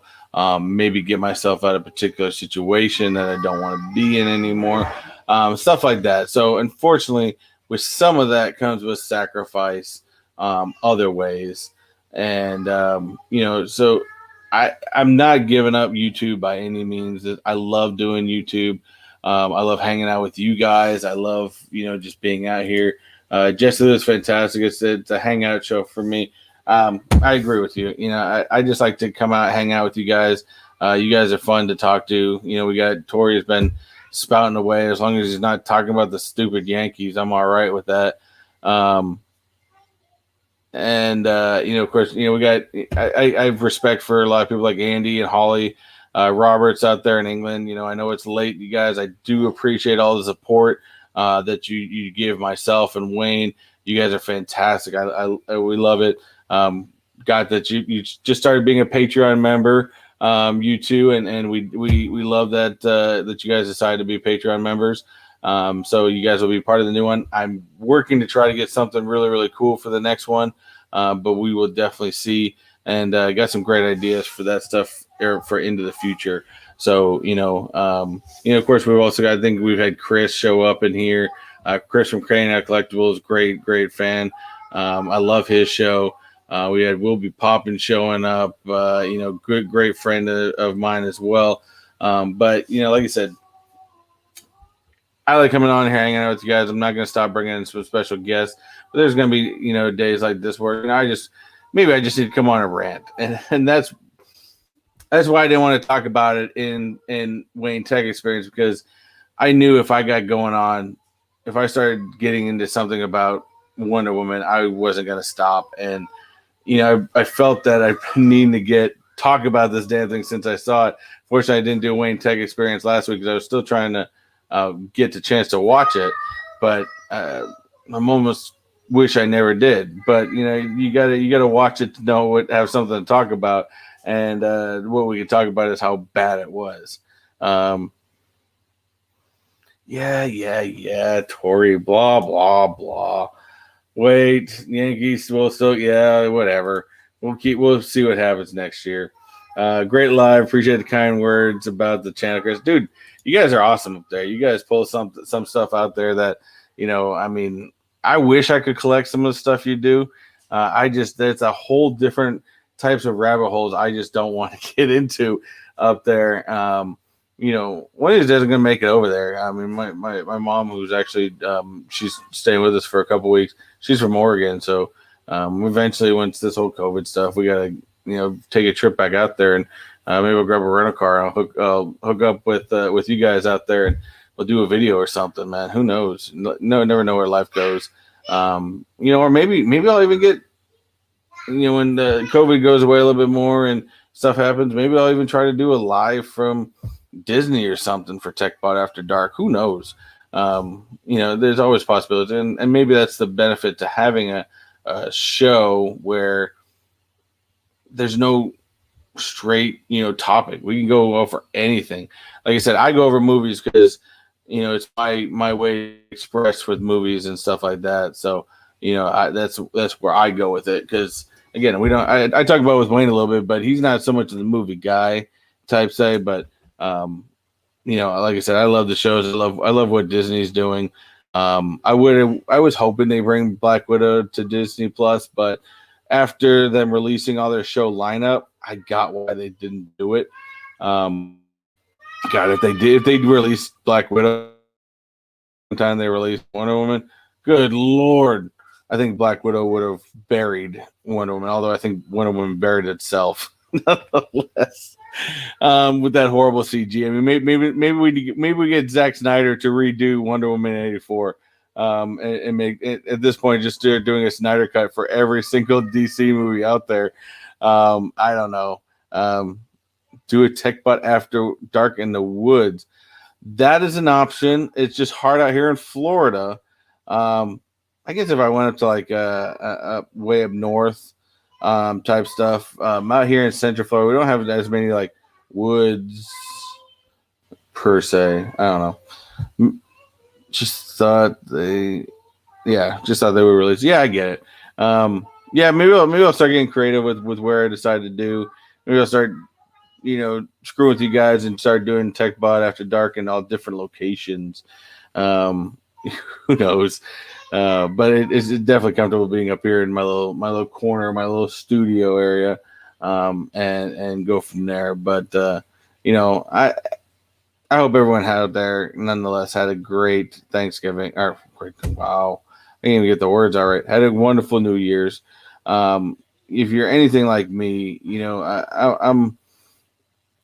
Maybe get myself out of a particular situation that I don't want to be in anymore. Stuff like that. So unfortunately, with some of that comes with sacrifice other ways. And, so I'm not giving up YouTube by any means. I love doing YouTube. I love hanging out with you guys. I love, just being out here. Jesse was fantastic. It's a hangout show for me. I agree with you. I just like to come out, hang out with you guys. You guys are fun to talk to. We got Tori has been spouting away. As long as he's not talking about the stupid Yankees, I'm all right with that. Of course, we got. I have respect for a lot of people like Andy and Holly, Roberts out there in England. I know it's late, you guys. I do appreciate all the support that you give myself and Wayne. You guys are fantastic. We love it. Got that you just started being a Patreon member. You too, and we love that that you guys decided to be Patreon members. So you guys will be part of the new one. I'm working to try to get something really, really cool for the next one, but we will definitely see. And got some great ideas for that stuff for into the future. So of course, we've also got. I think we've had Chris show up in here. Chris from Crane Collectibles, great fan. I love his show. We had Will Be Poppin' showing up. Great friend of mine as well. But like I said, I like coming on here, hanging out with you guys. I'm not going to stop bringing in some special guests, but there's going to be, days like this where I just need to come on and rant, and that's why I didn't want to talk about it in Wayne Tech Experience, because I knew if I got going on, if I started getting into something about Wonder Woman, I wasn't going to stop, and I felt that I needed to talk about this damn thing since I saw it. Fortunately, I didn't do a Wayne Tech Experience last week because I was still trying to get the chance to watch it, but I'm almost wish I never did. But you gotta watch it to have something to talk about, and what we can talk about is how bad it was. Tory, blah blah blah. Wait, Yankees will still, whatever. We'll see what happens next year. Great live. Appreciate the kind words about the channel, Chris. Dude, you guys are awesome up there. You guys pull some stuff out there that, I wish I could collect some of the stuff you do. That's a whole different types of rabbit holes I just don't want to get into up there. One of these days I'm going to make it over there. I mean, my mom, who's actually, she's staying with us for a couple weeks. She's from Oregon. So eventually, once this whole COVID stuff, we got to, take a trip back out there, and maybe we'll grab a rental car. I'll hook up with you guys out there, and we'll do a video or something, man. Who knows? No, never know where life goes. Or maybe I'll even get, when the COVID goes away a little bit more and stuff happens, maybe I'll even try to do a live from Disney or something for Techbot After Dark. Who knows? There's always possibilities, and maybe that's the benefit to having a show where there's no straight topic. We can go over anything. Like I said, I go over movies because it's my way to express with movies and stuff like that. So that's where I go with it, because again, I talk about it with Wayne a little bit, but he's not so much of the movie guy type say. But like I said, I love the shows. I love what Disney's doing. I was hoping they bring Black Widow to Disney Plus, but after them releasing all their show lineup, I got why they didn't do it. If they released Black Widow time they released Wonder Woman, good Lord, I think Black Widow would have buried Wonder Woman. Although I think Wonder Woman buried itself, nonetheless. With that horrible CG. I mean, maybe we get Zack Snyder to redo Wonder Woman 84. And make it, at this point, just doing a Snyder cut for every single DC movie out there. I don't know. Do a Techbot After Dark in the woods. That is an option. It's just hard out here in Florida. I guess if I went up to like way up north type stuff, out here in Central Florida, we don't have as many like woods per se. I don't know. Just thought they would release. Yeah, I get it. Maybe I'll start getting creative with where I decide to do. Maybe I'll start, screwing with you guys and start doing Techbot After Dark in all different locations. Who knows? But it's definitely comfortable being up here in my little corner, my little studio area, and go from there. But I hope everyone out there nonetheless had a great Thanksgiving. Wow, I can't even get the words out right. Had a wonderful New Year's. If you're anything like me,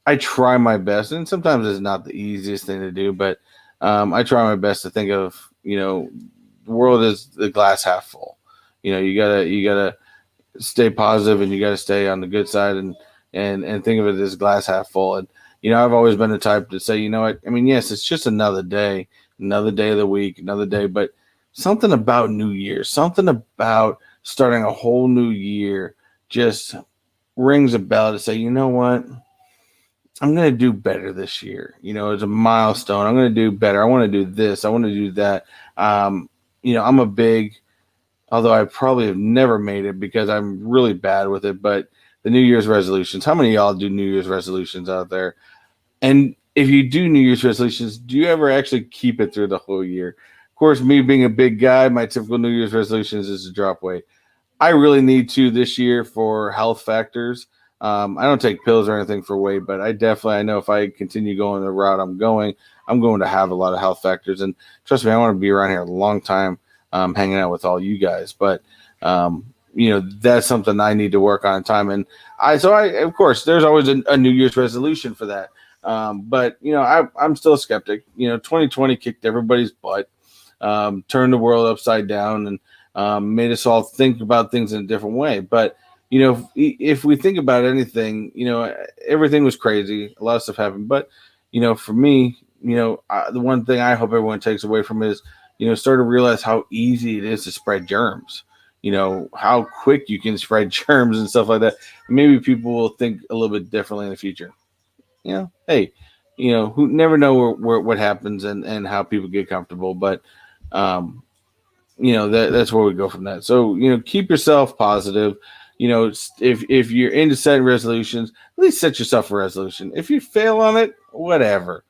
I try my best, and sometimes it's not the easiest thing to do, but I try my best to think of, the world is the glass half full. You gotta stay positive, and you gotta stay on the good side, and think of it as glass half full. And I've always been the type to say, you know what? I mean, yes, it's just another day of the week, another day, but something about New Year's, something about starting a whole new year just rings a bell to say, you know what? I'm going to do better this year. It's a milestone. I'm going to do better. I want to do this. I want to do that. I'm a big, although I probably have never made it because I'm really bad with it, but the New Year's resolutions. How many of y'all do New Year's resolutions out there? And if you do New Year's resolutions, do you ever actually keep it through the whole year? Of course, me being a big guy, my typical New Year's resolutions is to drop weight. I really need to this year for health factors. I don't take pills or anything for weight, but I know if I continue going the route I'm going to have a lot of health factors. And trust me, I want to be around here a long time, hanging out with all you guys. But that's something I need to work on in time. And of course, there's always a New Year's resolution for that. But I'm still a skeptic. 2020 kicked everybody's butt, turned the world upside down, and made us all think about things in a different way. But if we think about anything, everything was crazy. A lot of stuff happened. But, for me, the one thing I hope everyone takes away from it is, start to realize how easy it is to spread germs, how quick you can spread germs and stuff like that. Maybe people will think a little bit differently in the future. Hey, who never know what happens and how people get comfortable. But, that's where we go from that. So, keep yourself positive. If you're into setting resolutions, at least set yourself a resolution. If you fail on it, whatever.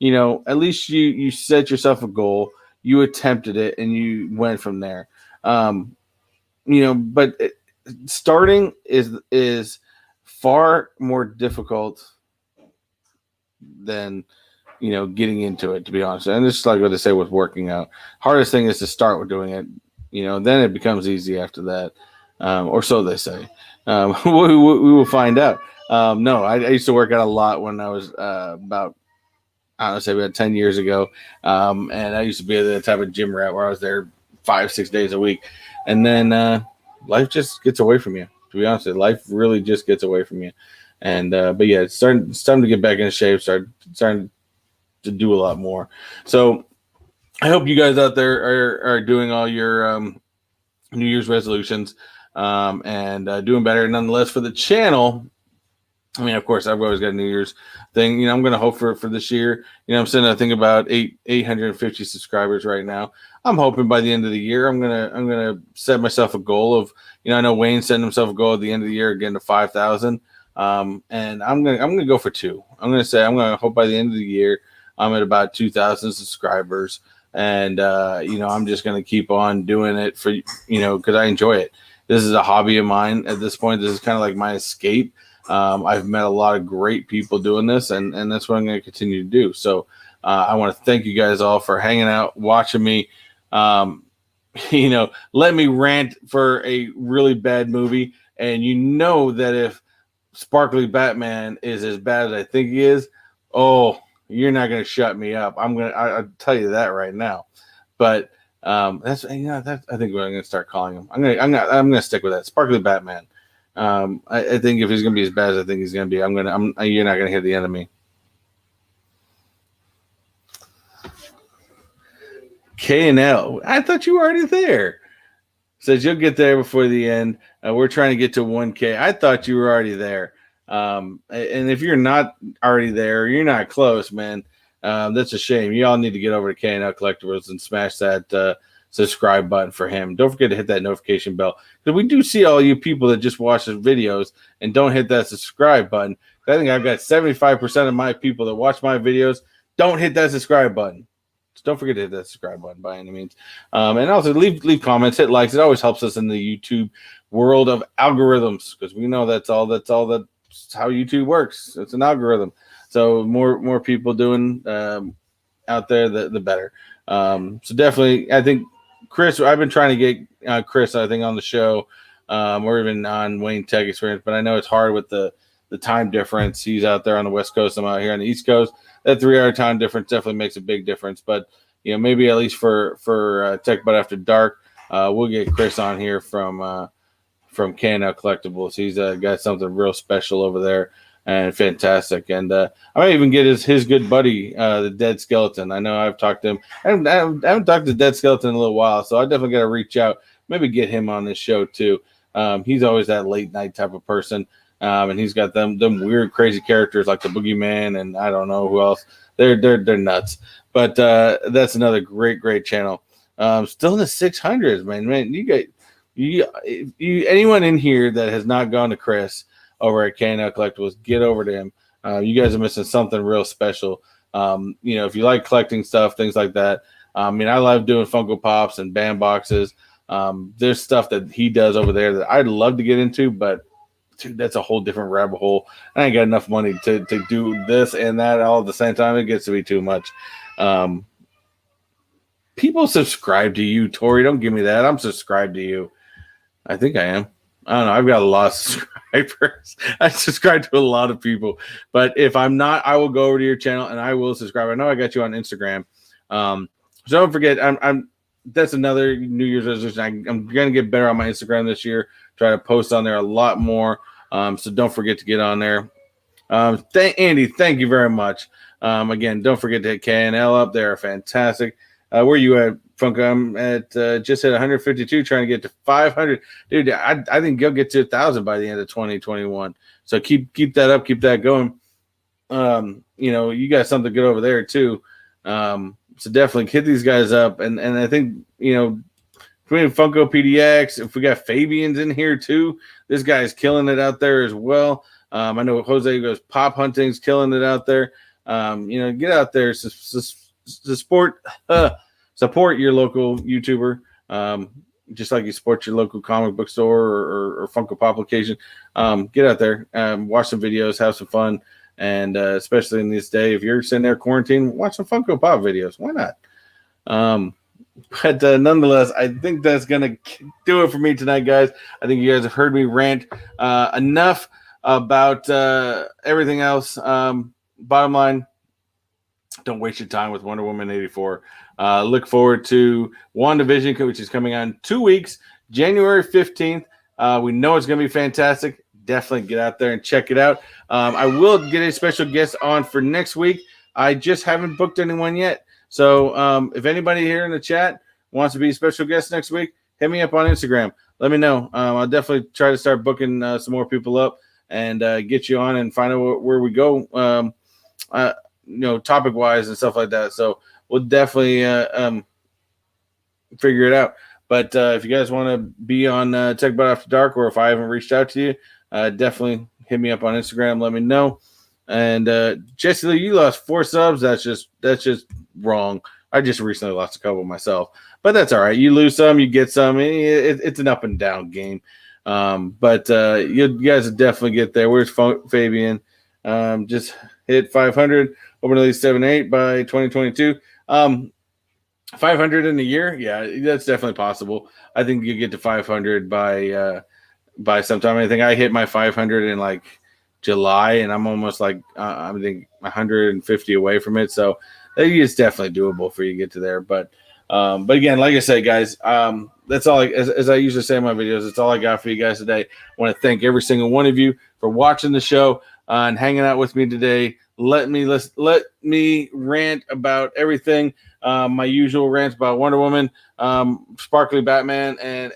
At least you set yourself a goal, you attempted it, and you went from there. But starting is far more difficult than getting into it, to be honest. And this is like what they say with working out. Hardest thing is to start with doing it. Then it becomes easy after that. Or so they say. We will find out. No, I used to work out a lot when I was about 10 years ago. And I used to be the type of gym rat where I was there 5-6 days a week. And then life just gets away from you. To be honest, life really just gets away from you. And but yeah, it's time to get back in shape. Starting to do a lot more. So I hope you guys out there are doing all your New Year's resolutions. And doing better. Nonetheless, for the channel, I mean, of course, I've always got a New Year's thing. I'm going to hope for this year. I'm sitting, I think, about 850 subscribers right now. I'm hoping by the end of the year, I'm gonna set myself a goal of, I know Wayne set himself a goal at the end of the year, getting to 5,000. And I'm gonna go for 2. I'm gonna hope by the end of the year I'm at about 2,000 subscribers, and I'm just gonna keep on doing it for because I enjoy it. This is a hobby of mine at this point. This is kind of like my escape. I've met a lot of great people doing this, and that's what I'm going to continue to do. So I want to thank you guys all for hanging out, watching me, let me rant for a really bad movie. And that if Sparkly Batman is as bad as I think he is, oh, you're not going to shut me up. I'll tell you that right now. But that's I think what I'm going to start calling him. I'm going to stick with that. Sparkly Batman. I think if he's going to be as bad as I think he's going to be, you're not going to hear the end of me. K&L. I thought you were already there. Says you'll get there before the end. We're trying to get to 1K. I thought you were already there. And if you're not already there, you're not close, man. That's a shame. You all need to get over to K&L Collectibles and smash that subscribe button for him. Don't forget to hit that notification bell, because we do see all you people that just watch the videos and don't hit that subscribe button. I think I've got 75% of my people that watch my videos don't hit that subscribe button. So don't forget to hit that subscribe button by any means. And also leave comments, hit likes. It always helps us in the YouTube world of algorithms, because we know that's how YouTube works. It's an algorithm. So more people doing out there, the better. So definitely, I think Chris, I've been trying to get Chris, I think, on the show, or even on Wayne Tech Experience, but I know it's hard with the the time difference. He's out there on the West Coast. I'm out here on the East Coast. That 3-hour time difference definitely makes a big difference. But maybe at least for Techbot After Dark, we'll get Chris on here from K&L Collectibles. He's got something real special over there and fantastic. And I might even get his good buddy, the Dead Skeleton. I know I've talked to him. I haven't talked to Dead Skeleton in a little while, so I definitely got to reach out, maybe get him on this show too. He's always that late night type of person, and he's got them weird, crazy characters like the Boogeyman and I don't know who else. They're nuts. But that's another great channel. Still in the 600s, man. Anyone in here that has not gone to Chris over at K&L Collectibles, get over to him. You guys are missing something real special. If you like collecting stuff, things like that. I love doing Funko Pops and band boxes. There's stuff that he does over there that I'd love to get into, but dude, that's a whole different rabbit hole. I ain't got enough money to do this and that all at the same time. It gets to be too much. People subscribe to you, Tori. Don't give me that. I'm subscribed to you. I think I am. I don't know. I've got a lot of subscribers. I subscribe to a lot of people. But if I'm not, I will go over to your channel and I will subscribe. I know I got you on Instagram. So don't forget, that's another New Year's resolution. I'm going to get better on my Instagram this year. Try to post on there a lot more. So don't forget to get on there. Andy, thank you very much. Again, don't forget to hit K&L up there. Fantastic. Where are you at, Funko? I'm at just at 152, trying to get to 500. Dude, I think you'll get to 1,000 by the end of 2021. So keep that up, keep that going. You got something good over there too. So definitely hit these guys up. And I think, between Funko PDX, if we got Fabian's in here too, this guy's killing it out there as well. I know Jose goes pop hunting's killing it out there. Get out there, support your local YouTuber, just like you support your local comic book store or Funko Pop location. Get out there, watch some videos, have some fun, and especially in this day, if you're sitting there quarantined, watch some Funko Pop videos. Why not? But nonetheless, I think that's gonna do it for me tonight, guys. I think you guys have heard me rant enough about everything else. Bottom line, don't waste your time with Wonder Woman 84. Look forward to WandaVision, which is coming out in 2 weeks, January 15th. We know it's going to be fantastic. Definitely get out there and check it out. I will get a special guest on for next week. I just haven't booked anyone yet. So if anybody here in the chat wants to be a special guest next week, hit me up on Instagram. Let me know. I'll definitely try to start booking some more people up and get you on and find out where we go. Topic wise and stuff like that. So we'll definitely figure it out. But if you guys want to be on Techbot After Dark, or if I haven't reached out to you, definitely hit me up on Instagram. Let me know. And Jesse Lee, you lost 4 subs. That's just wrong. I just recently lost a couple myself, but that's all right. You lose some, you get some. It's an up and down game. But you guys will definitely get there. Where's Fabian? Just hit 500. Hoping to at least 7-8 by 2022. 500 in a year, yeah, that's definitely possible. I think you get to 500 by sometime. I think I hit my 500 in like July, and I'm almost like I think 150 away from it. So it's definitely doable for you to get to there. But again, like I said, guys, that's all. As I usually say in my videos, that's all I got for you guys today. I want to thank every single one of you for watching the show and hanging out with me today. Let me rant about everything. My usual rants about Wonder Woman, Sparkly Batman, and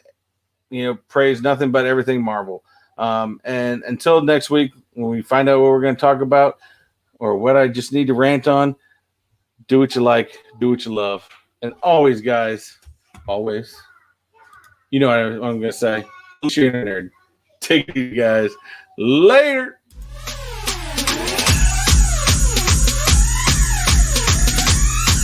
praise nothing but everything Marvel. And until next week, when we find out what we're going to talk about or what I just need to rant on, do what you like, do what you love, and always, guys, always, you know what I'm going to say. You're a nerd. Take it, guys. Later.